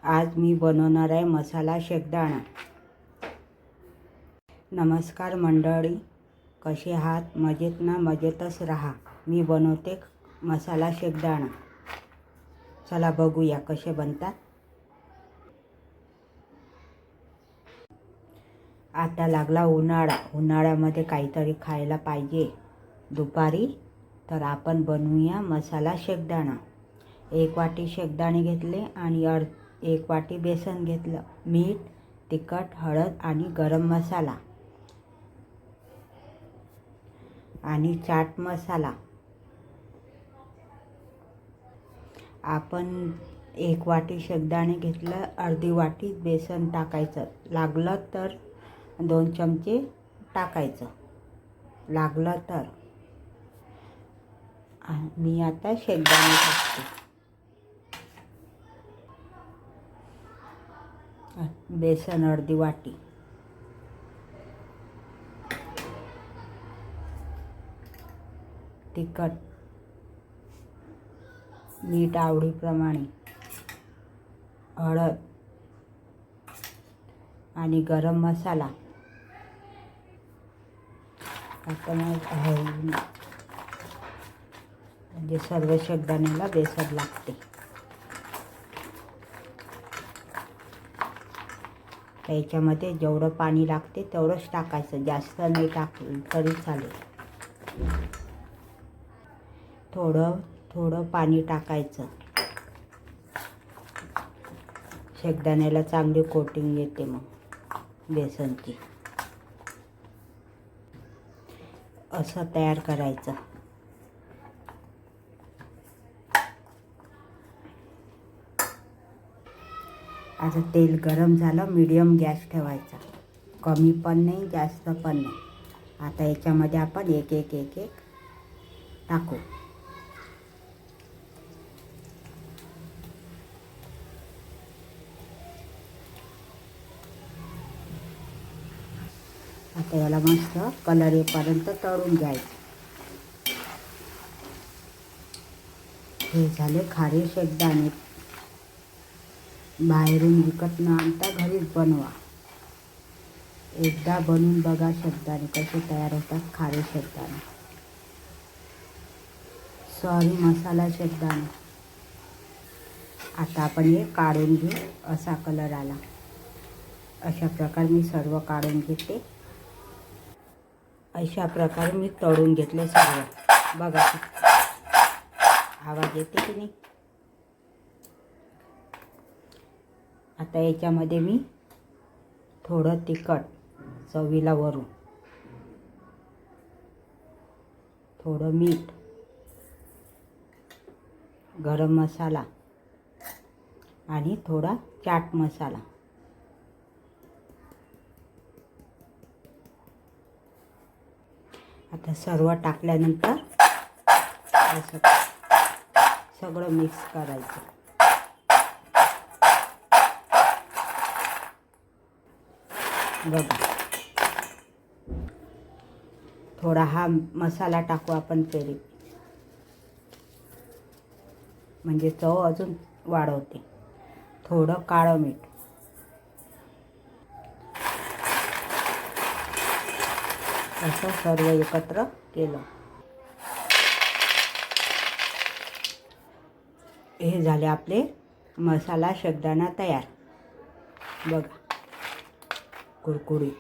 आज मी बनवणार आहे मसाला शेंगदाणा। नमस्कार मंडळी, कसे आहात? मजेत ना? मजेतच राहा। मी बनवते मसाला शेंगदाणा। चला बघूया कसे बनतात। आता लागला उन्हाळा, उन्हाळ्यामध्ये काहीतरी खायला पाहिजे दुपारी, तर आपण बनवूया मसाला शेंगदाणा। 1 वाटी शेंगदाणे घेतले आणि 1 वाटी बेसन घेतलं। मीठ, तिखट, हळद आणि गरम मसाला आणि चाट मसाला। आपण 1 वाटी शेंगदाणे घेतलं, अर्धी वाटी बेसन टाकायचं। लागलं तर 2 चमचे टाकायचं, लागलं तर। मी आता शेंगदाणे टाकते। बेसन अर्धी वाटी, तिखट, मीठ आवडीप्रमाणे, हळद आणि गरम मसाला। आता म्हणजे सर्व शेंगदाण्याला बेसन लागते। त्याच्यामध्ये जेवढं पाणी लागते तेवढंच टाकायचं, जास्त नाही टाकलं तरी चालेल। थोडं थोडं पाणी टाकायचं। शेंगदाण्याला चांगली कोटिंग येते मग बेसनची। असं तयार करायचं। आता तेल गरम झालं, मीडियम गॅस ठेवायचा। कमी पण नाही, जास्त पण नाही। आता याच्यामध्ये आपण एक एक एक एक टाकू। आता याला मस्त कलर येईपर्यंत तळून घ्यायचं। हे झाले खारे शेंगदाणे। बाहेरून विकत न आणता घरीच बनवा। एकदा बनवून बघा शेंगदाणे कसे तयार होतात, खारे शेंगदाणे। सॉरी, मसाला शेंगदाणे। आता आपण हे काढून घेऊ। असा कलर आला, अशा प्रकारे मी सर्व काढून घेते। अशा प्रकारे मी तळून घेतले सर्व। बघा आवाज येते की नाही? आता याच्यामध्ये मी थोडं तिखट चवीला वरून, थोडं मीठ, गरम मसाला आणि थोडा चाट मसाला। आता सर्व टाकल्यानंतर असं सगळं मिक्स करायचं। बघा, थोडा हा मसाला टाकू आपण पेरी, म्हणजे चव अजून वाढवते। थोडं काळं मीठ, असं सर्व एकत्र केलं। हे झाले आपले मसाला शेंगदाणा तयार। बघा, कुरकुरीत।